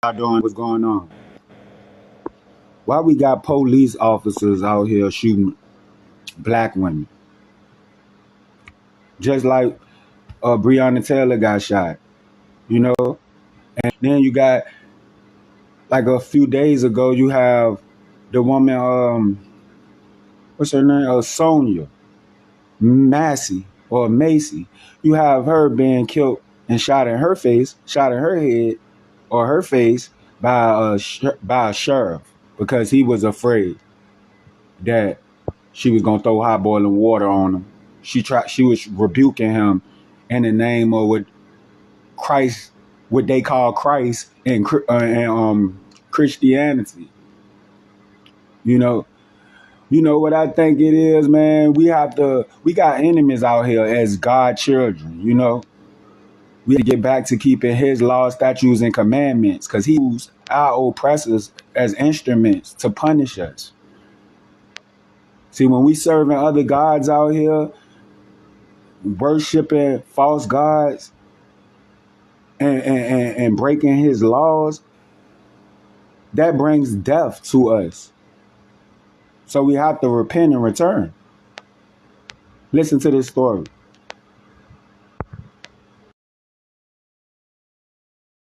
y'all doing? What's going on? Why we got police officers out here shooting black women? Just like Breonna Taylor got shot, you know? And then you got, like a few days ago, you have the woman, what's her name? Sonia, Massey or Macy. You have her being killed and shot in her face, shot in her head or her face by a sheriff because he was afraid that she was gonna throw hot boiling water on him. She was rebuking him in the name of what Christ, what they call Christ in Christianity. You know, you know what I think it is, man. We got enemies out here as God children. You know, we have to get back to keeping His laws, statutes, and commandments, because He used our oppressors as instruments to punish us. See, when we serving other gods out here, worshiping false gods and breaking his laws, that brings death to us. So we have to repent and return. Listen to this story.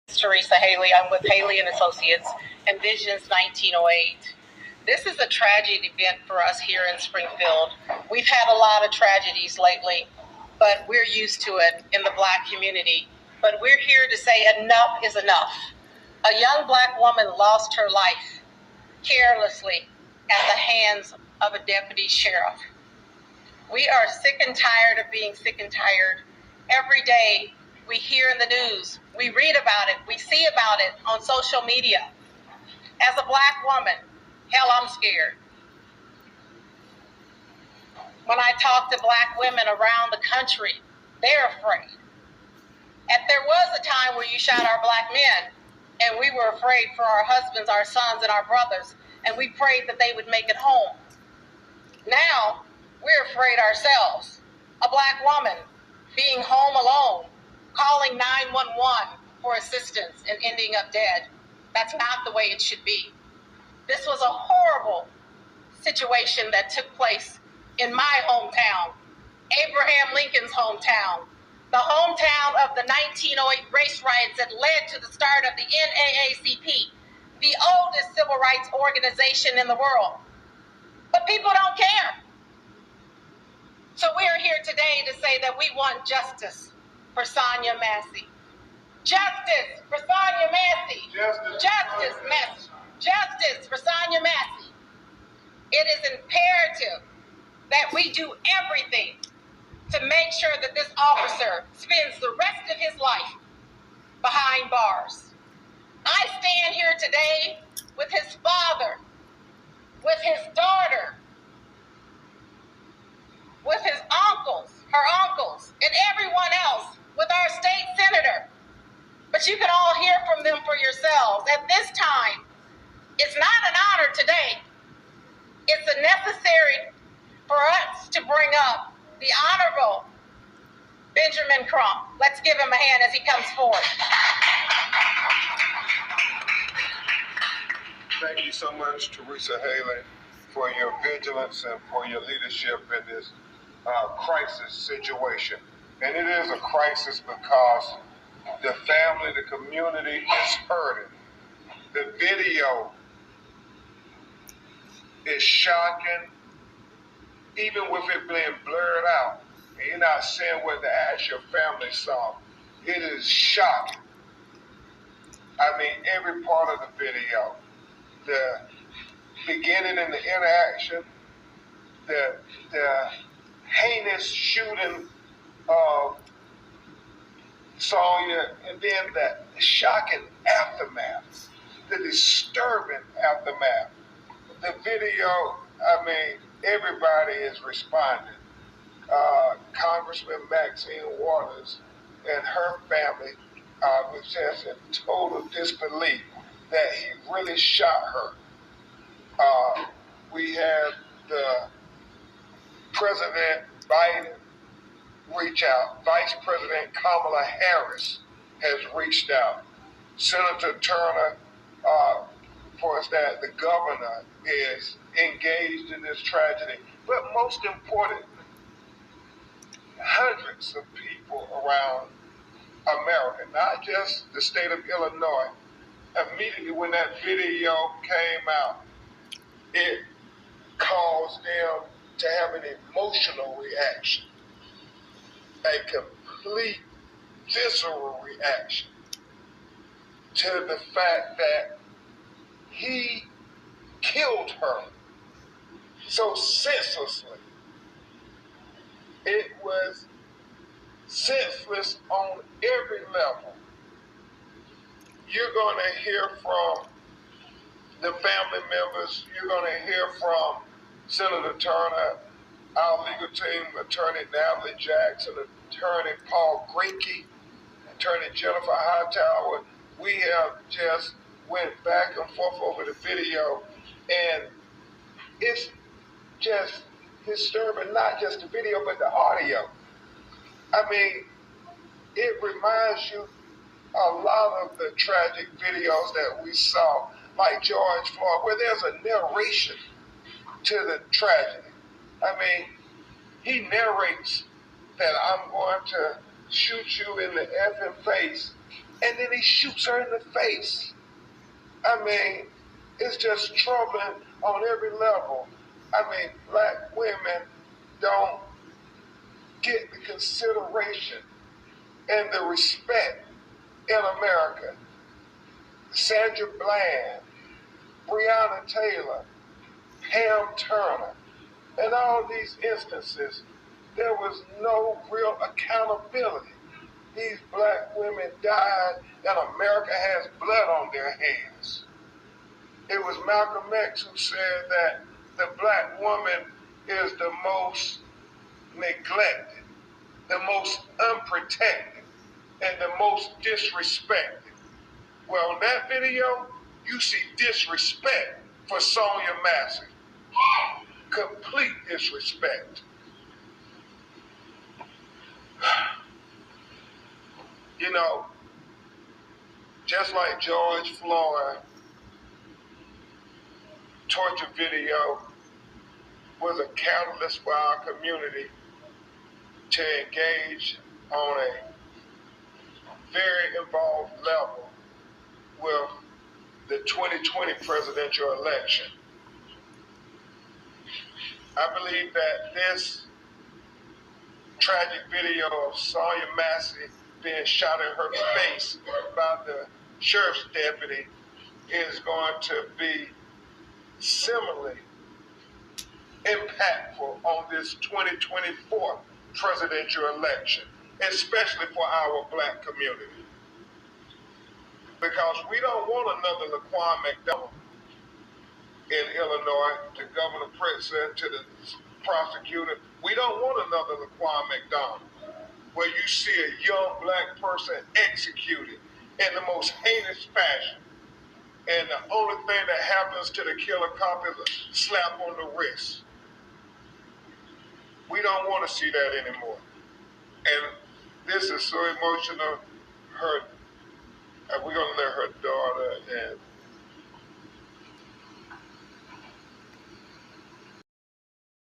Teresa Haley. I'm with Haley and Associates and Visions 1908. This is a tragic event for us here in Springfield. We've had a lot of tragedies lately, but we're used to it in the Black community. But we're here to say enough is enough. A young Black woman lost her life carelessly at the hands of a deputy sheriff. We are sick and tired of being sick and tired. Every day we hear in the news, we read about it, we see about it on social media. As a Black woman, hell, I'm scared. When I talk to Black women around the country, they're afraid. And there was a time where you shot our Black men, and we were afraid for our husbands, our sons, and our brothers, and we prayed that they would make it home. Now, we're afraid ourselves. A Black woman being home alone, calling 911 for assistance and ending up dead. That's not the way it should be. This was a horrible situation that took place in my hometown, Abraham Lincoln's hometown, the hometown of the 1908 race riots that led to the start of the NAACP, the oldest civil rights organization in the world. But people don't care. So we are here today to say that we want justice for Sonia Massey. Justice for Sonia Massey. Justice, Massey. Justice for Sonia Massey. It is imperative that we do everything to make sure that this officer spends the rest of his life behind bars. I stand here today with his father, with his daughter, with his uncles, her uncles, and everyone else, with our state senator. But you can all hear from them for yourselves. At this time, it's not an honor today. It's a necessary for us to bring up the Honorable Benjamin Crump. Let's give him a hand as he comes forward. Thank you so much, Teresa Haley, for your vigilance and for your leadership in this crisis situation. And it is a crisis because the family, the community is hurting. The video is shocking, even with it being blurred out. And you're not seeing what the actual family saw. It is shocking. I mean, every part of the video, the beginning and the interaction, the heinous shooting of Sonia, and then the shocking aftermath, the disturbing aftermath. The video, I mean, everybody is responding. Congressman Maxine Waters and her family was just in total disbelief that he really shot her. We have the President Biden reach out. Vice President Kamala Harris has reached out. Senator Turner for us that the governor is engaged in this tragedy. But most importantly, hundreds of people around America, not just the state of Illinois, immediately when that video came out, it caused them to have an emotional reaction, a complete visceral reaction to the fact that he killed her so senselessly. It was senseless on every level. You're going to hear from the family members. You're going to hear from Senator Turner, our legal team, Attorney Natalie Jackson, Attorney Paul Greinke, Attorney Jennifer Hightower. We have just went back and forth over the video, and it's just disturbing, not just the video, but the audio. I mean, it reminds you a lot of the tragic videos that we saw, like George Floyd, where there's a narration to the tragedy. I mean, he narrates that I'm going to shoot you in the effing face, and then he shoots her in the face. I mean, it's just troubling on every level. I mean, black women don't get the consideration and the respect in America. Sandra Bland, Breonna Taylor, Pam Turner, in all these instances, there was no real accountability. These black women died, and America has blood on their hands. It was Malcolm X who said that the black woman is the most neglected, the most unprotected, and the most disrespected. Well, in that video, you see disrespect for Sonia Massey. Complete disrespect. You know, just like George Floyd, torture video was a catalyst for our community to engage on a very involved level with the 2020 presidential election. I believe that this tragic video of Sonia Massey being shot in her face by the sheriff's deputy is going to be similarly impactful on this 2024 presidential election, especially for our black community. Because we don't want another Laquan McDonald in Illinois, to Governor Pritzker, to the prosecutor. We don't want another Laquan McDonald, where you see a young black person executed in the most heinous fashion, and the only thing that happens to the killer cop is a slap on the wrist. We don't want to see that anymore. And this is so emotional. We're going to let her daughter and